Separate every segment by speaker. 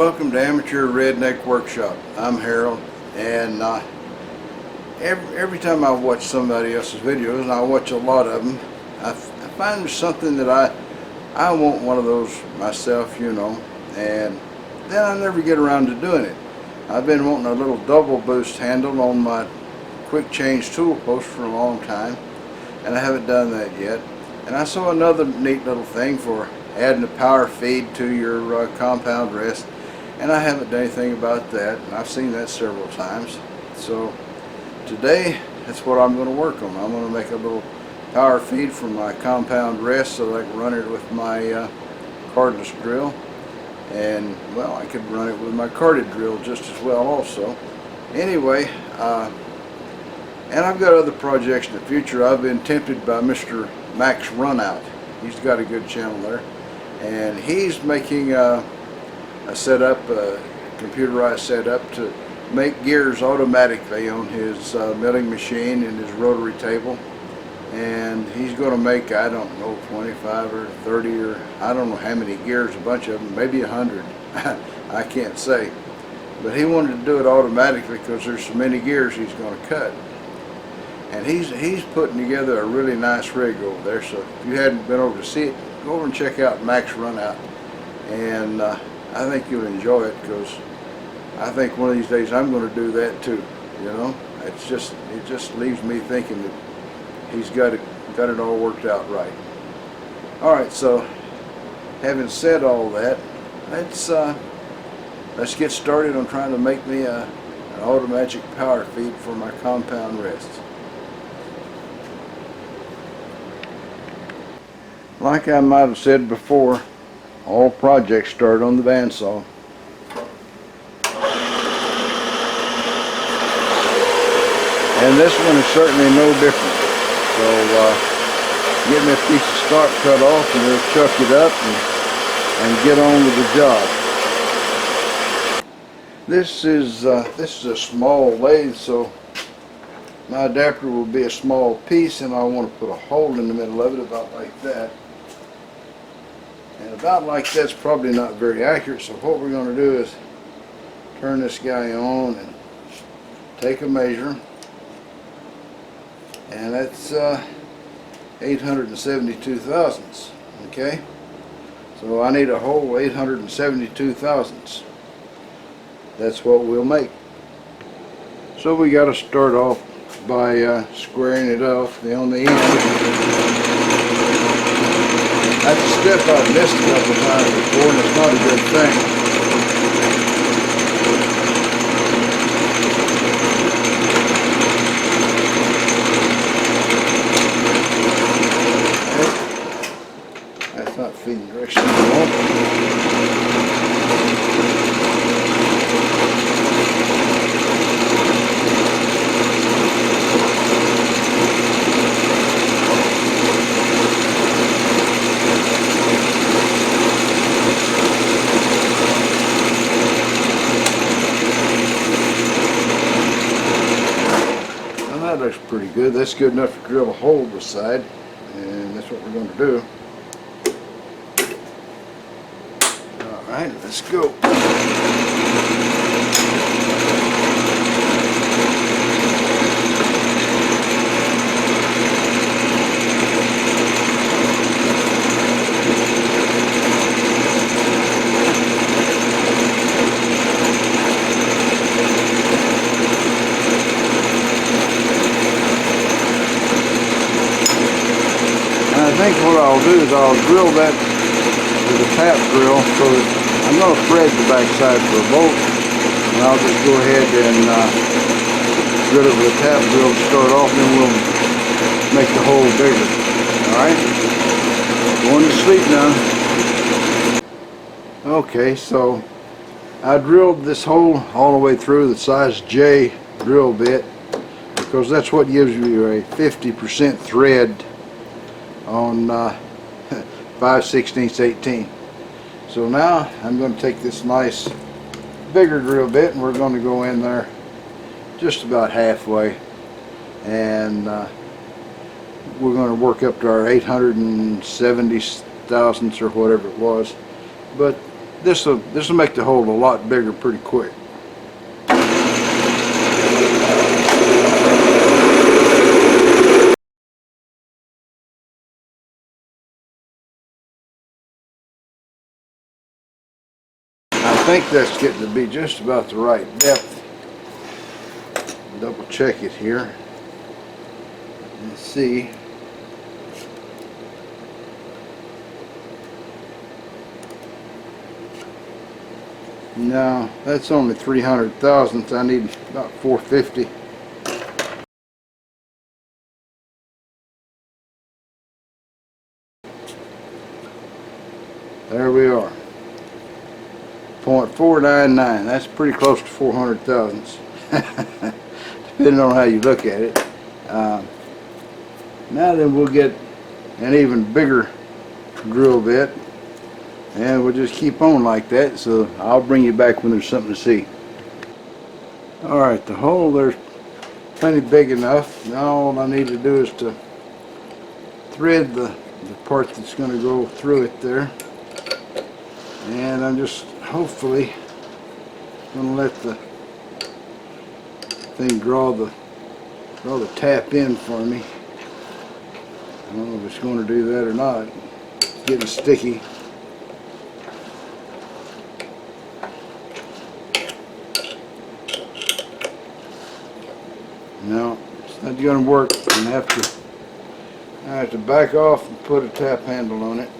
Speaker 1: welcome to Amateur Redneck Workshop. I'm Harold, and every time I watch somebody else's videos, and I watch a lot of them, I find there's something that I want one of those myself, you know, and then I never get around to doing it. I've been wanting a little double boost handle on my quick change tool post for a long time, and I haven't done that yet. And I saw another neat little thing for adding a power feed to your compound rest, and I haven't done anything about that, and I've seen that several times. So today that's what I'm going to work on. I'm going to make a little power feed for my compound rest so that I can run it with my cordless drill, and well, I could run it with my carded drill just as well also. Anyway, and I've got other projects in the future. I've been tempted by Mr. Max Runout. He's got a good channel there, and he's making a setup, a computerized setup to make gears automatically on his milling machine and his rotary table. And he's going to make, I don't know, 25 or 30 or I don't know how many gears, a bunch of them, maybe 100. I can't say. But he wanted to do it automatically because there's so many gears he's going to cut. And he's putting together a really nice rig over there. So if you hadn't been over to see it, go over and check out Max Runout. And I think you'll enjoy it, because I think one of these days I'm going to do that too. You know, it just leaves me thinking that he's got it all worked out right. All right, so having said all that, let's get started on trying to make me an automatic power feed for my compound rests. Like I might have said before, all projects start on the bandsaw. And this one is certainly no different. So get me a piece of stock cut off, and we'll chuck it up and get on with the job. This is a small lathe, so my adapter will be a small piece, and I want to put a hole in the middle of it about like that. And about like that's probably not very accurate, so what we're going to do is turn this guy on and take a measure. And that's 872 thousandths. Okay, so I need a whole 872 thousandths. That's what we'll make. So we got to start off by squaring it off on the end. That's a step I've missed a couple times before, and it's not a good thing. That's not feeding direction I want. That looks pretty good. That's good enough to drill a hole beside, and that's what we're going to do. Alright, let's go. I think what I'll do is I'll drill that with a tap drill, so that I'm going to thread the back side for a bolt, and I'll just go ahead and drill it with a tap drill to start off, and then we'll make the hole bigger. Alright, going to sleep now. Okay, so I drilled this hole all the way through the size J drill bit, because that's what gives you a 50% thread on 5/16 18. So now I'm going to take this nice bigger drill bit, and we're going to go in there just about halfway, and we're going to work up to our 870 thousandths or whatever it was. But This'll make the hole a lot bigger pretty quick. I think that's getting to be just about the right depth. Double check it here and see. No, that's only 300 thousandths. I need about 450. There we are. 0.499. That's pretty close to 400 thousandths. Depending on how you look at it. Now then, we'll get an even bigger drill bit, and we'll just keep on like that. So I'll bring you back when there's something to see. Alright, the hole there's plenty big enough. Now all I need to do is to thread the part that's going to go through it there, and I'm just hopefully going to let the thing draw the tap in for me. I don't know if it's going to do that or not. It's getting sticky. No, it's not going to work. I have to back off and put a tap handle on it.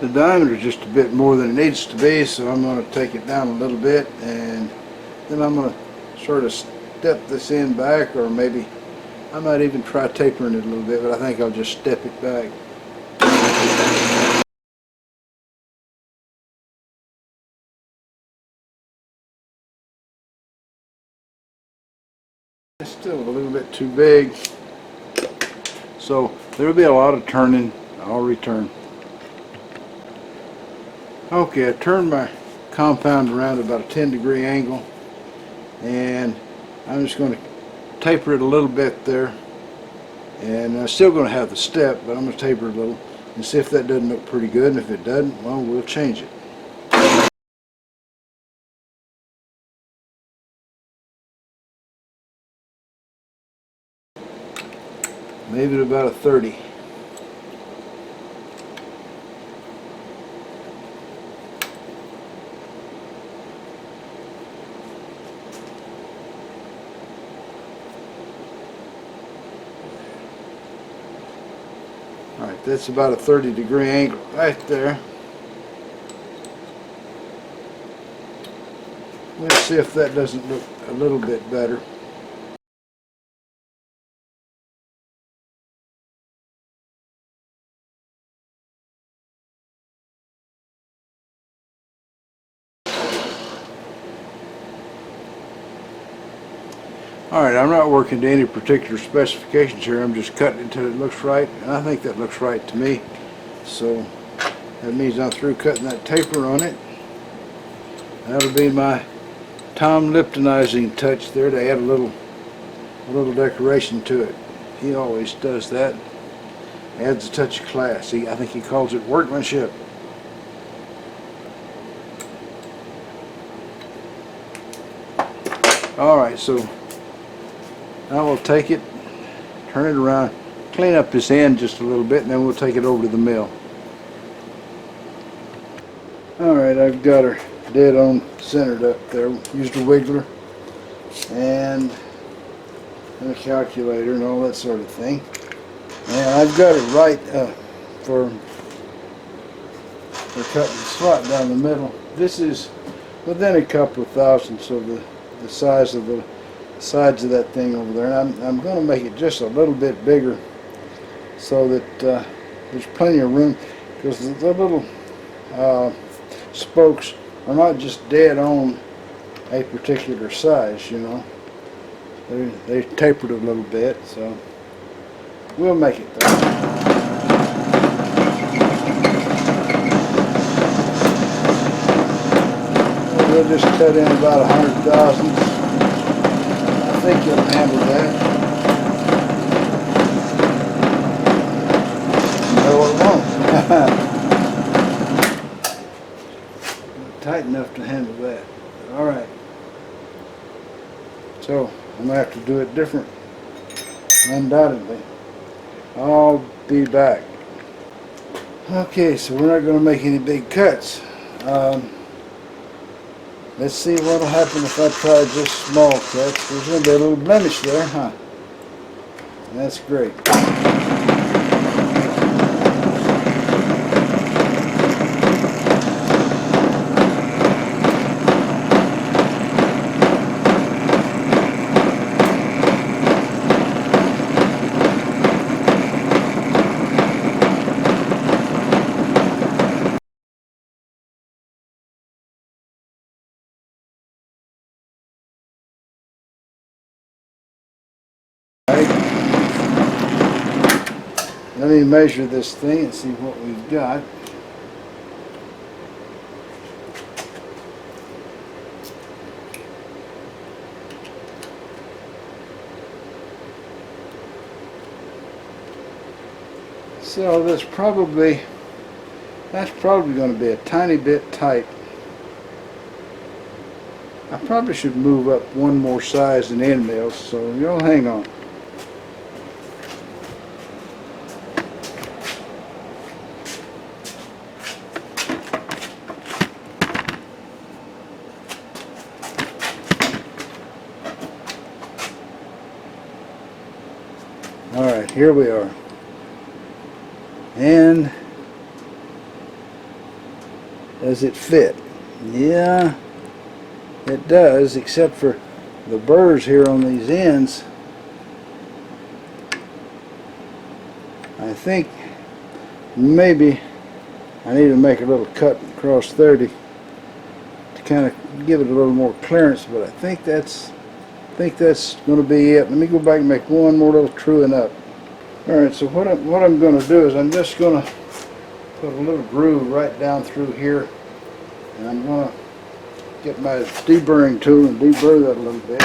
Speaker 1: The diameter is just a bit more than it needs to be, so I'm going to take it down a little bit, and then I'm going to sort of step this in back, or maybe I might even try tapering it a little bit, but I think I'll just step it back. It's still a little bit too big, so there will be a lot of turning. I'll return. Okay, I turned my compound around about a 10-degree angle, and I'm just going to taper it a little bit there, and I'm still going to have the step, but I'm going to taper it a little and see if that doesn't look pretty good, and if it doesn't, well, we'll change it. Maybe at about a 30. Alright, that's about a 30-degree angle right there. Let's see if that doesn't look a little bit better. Alright, I'm not working to any particular specifications here. I'm just cutting it until it looks right, and I think that looks right to me. So that means I'm through cutting that taper on it. That'll be my Tom Liptonizing touch there to add a little decoration to it. He always does that. Adds a touch of class. I think he calls it workmanship. Alright, so now we'll take it, turn it around, clean up this end just a little bit, and then we'll take it over to the mill. Alright, I've got her dead on centered up there. Used a wiggler and a calculator and all that sort of thing. And I've got it right for cutting the slot down the middle. This is within a couple of thousandths of the size of the sides of that thing over there, and I'm going to make it just a little bit bigger so that there's plenty of room, because the little spokes are not just dead on a particular size, you know. They tapered a little bit, so we'll make it though. We'll just cut in about 100 thousandths. think it'll handle that. No, it won't. Tight enough to handle that. Alright. So, I'm going to have to do it different. Undoubtedly. I'll be back. Okay, so we're not going to make any big cuts. Let's see what will happen if I try just small cuts. There's going to be a little blemish there, huh? That's great. Let me measure this thing and see what we've got. So that's probably going to be a tiny bit tight. I probably should move up one more size in end mills, so you'll hang on. Alright, here we are. And does it fit? Yeah, it does, except for the burrs here on these ends. I think maybe I need to make a little cut across 30 to kind of give it a little more clearance, but I think that's going to be it. Let me go back and make one more little truing up. Alright, so what I'm going to do is I'm just going to put a little groove right down through here, and I'm going to get my deburring tool and deburr that a little bit.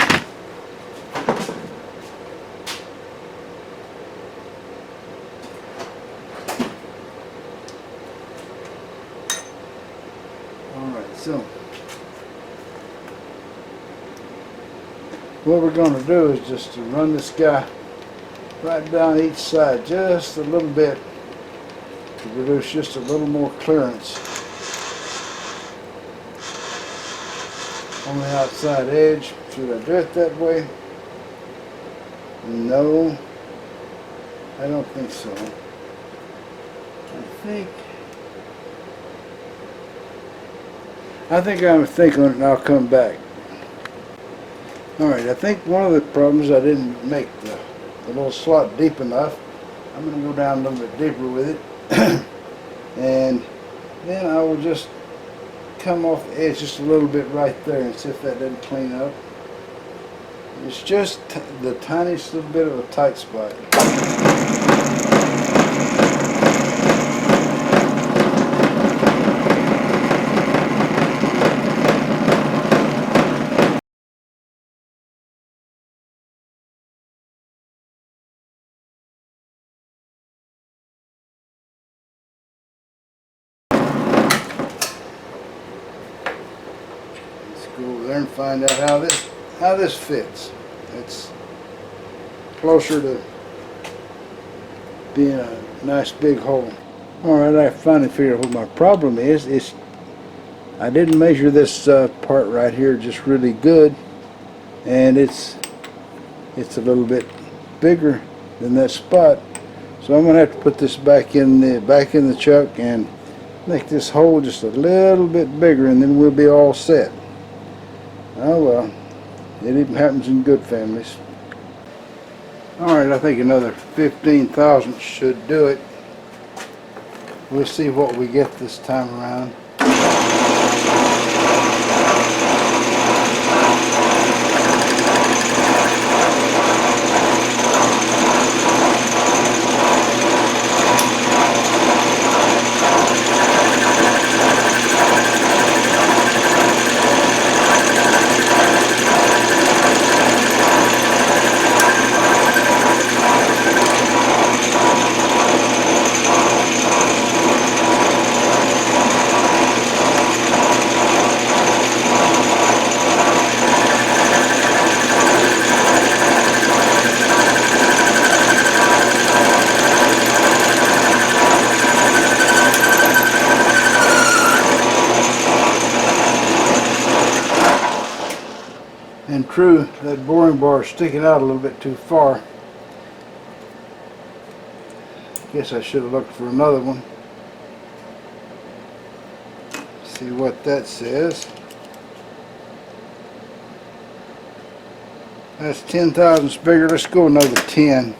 Speaker 1: Alright, so what we're going to do is just to run this guy right down each side just a little bit to produce just a little more clearance on the outside edge. Should I do it that way? No, I don't think so. I think I'm thinking on it and I'll come back. Alright, I think one of the problems I didn't make the little slot deep enough. I'm going to go down a little bit deeper with it and then I will just come off the edge just a little bit right there and see if that doesn't clean up. It's just the tiniest little bit of a tight spot. Go over there and find out how this fits. It's closer to being a nice big hole. Alright, I finally figured out what my problem is. I didn't measure this part right here just really good, and it's a little bit bigger than that spot. So I'm going to have to put this back in the chuck and make this hole just a little bit bigger, and then we'll be all set. Oh well, it even happens in good families. Alright, I think another 15 thousandths should do it. We'll see what we get this time around. screw, that boring bar is sticking out a little bit too far. Guess I should have looked for another one. See what that says. That's 10 thousandths bigger. Let's go another 10.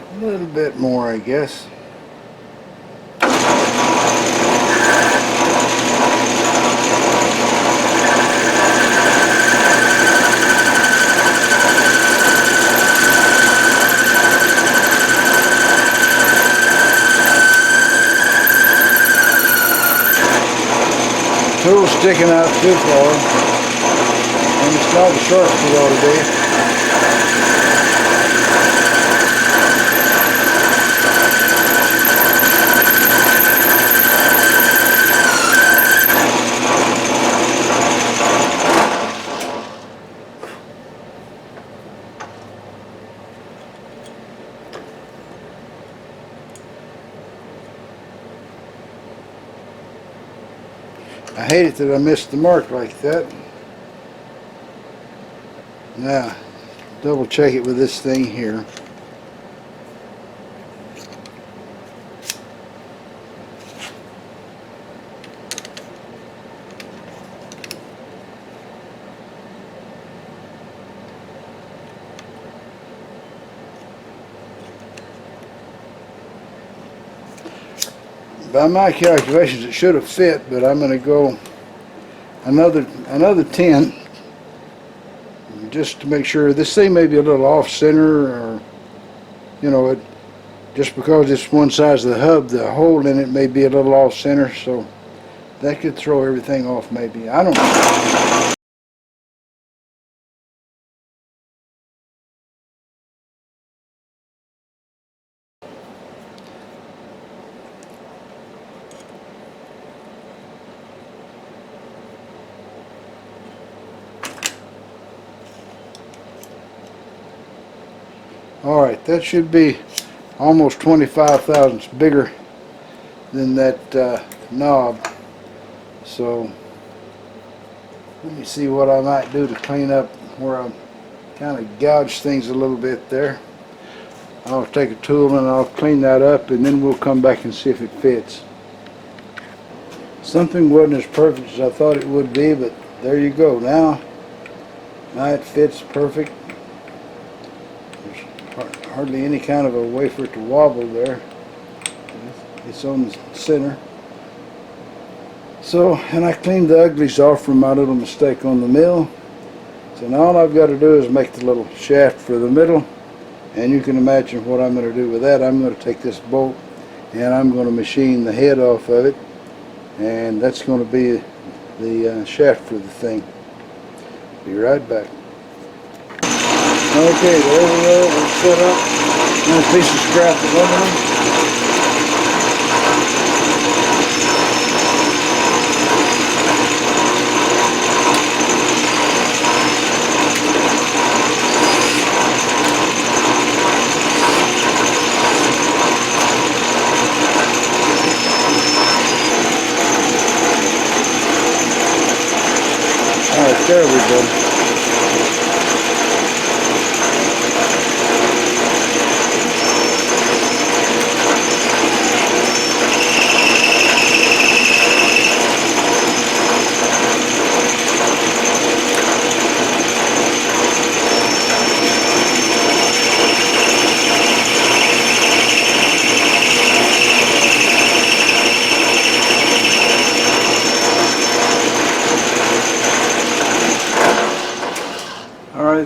Speaker 1: A little bit more, I guess. Tool's sticking out too far, and it's not as sharp as it ought to be. I hate it that I missed the mark like that. Now, double check it with this thing here. By my calculations, it should have fit, but I'm going to go another 10 just to make sure. This thing may be a little off center, or you know, just because it's one size of the hub, the hole in it may be a little off center, so that could throw everything off maybe. I don't know. Alright, that should be almost 25 thousandths bigger than that knob. So let me see what I might do to clean up where I kind of gouged things a little bit there. I'll take a tool and I'll clean that up, and then we'll come back and see if it fits. Something wasn't as perfect as I thought it would be, but there you go. Now it fits perfect. Hardly any kind of a way for it to wobble there. It's on the center. So, and I cleaned the uglies off from my little mistake on the mill. So now all I've got to do is make the little shaft for the middle, and you can imagine what I'm going to do with that. I'm going to take this bolt and I'm going to machine the head off of it, and that's going to be the shaft for the thing. Be right back. Okay, there we go. We're set up. Another piece of scrap aluminum. Alright, there we go.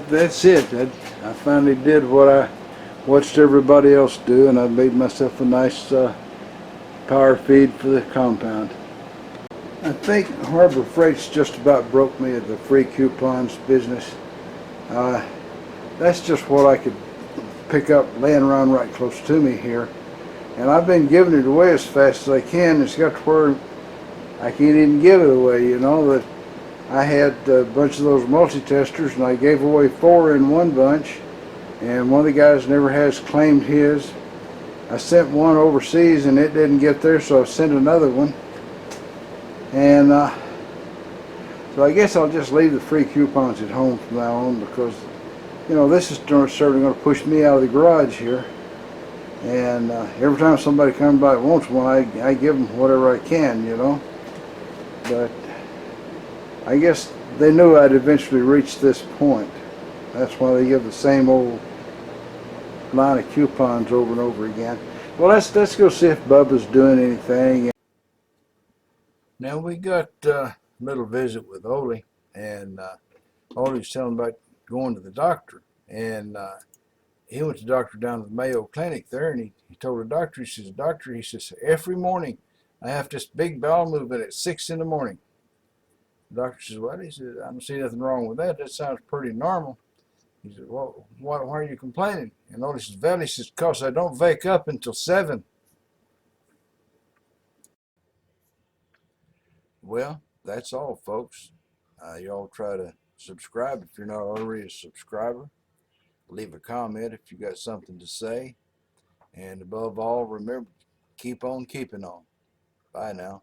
Speaker 1: that's it. I finally did what I watched everybody else do, and I made myself a nice power feed for the compound. I think Harbor Freight's just about broke me at the free coupons business. That's just what I could pick up laying around right close to me here. And I've been giving it away as fast as I can. It's got to where I can't even give it away, you know. That I had a bunch of those multi-testers, and I gave away 4 in one bunch, and one of the guys never has claimed his. I sent one overseas and it didn't get there, so I sent another one. And so I guess I'll just leave the free coupons at home from now on, because, you know, this is certainly going to push me out of the garage here. And every time somebody comes by that wants one, I give them whatever I can, you know. But I guess they knew I'd eventually reach this point. That's why they give the same old line of coupons over and over again. Well, let's go see if Bubba's doing anything. Now we got a little visit with Ole, and Ole's telling about going to the doctor, and he went to the doctor down at the Mayo Clinic there, and he told the doctor, he says, "Doctor," he says, "every morning I have this big bowel movement at 6 in the morning." The doctor says, "What?" He says, "I don't see nothing wrong with that. That sounds pretty normal." He said, "Well, why are you complaining?" And Ole says, "Well," he says, "'cause I don't wake up until 7. Well, that's all, folks. Y'all try to subscribe if you're not already a subscriber. Leave a comment if you got something to say. And above all, remember, keep on keeping on. Bye now.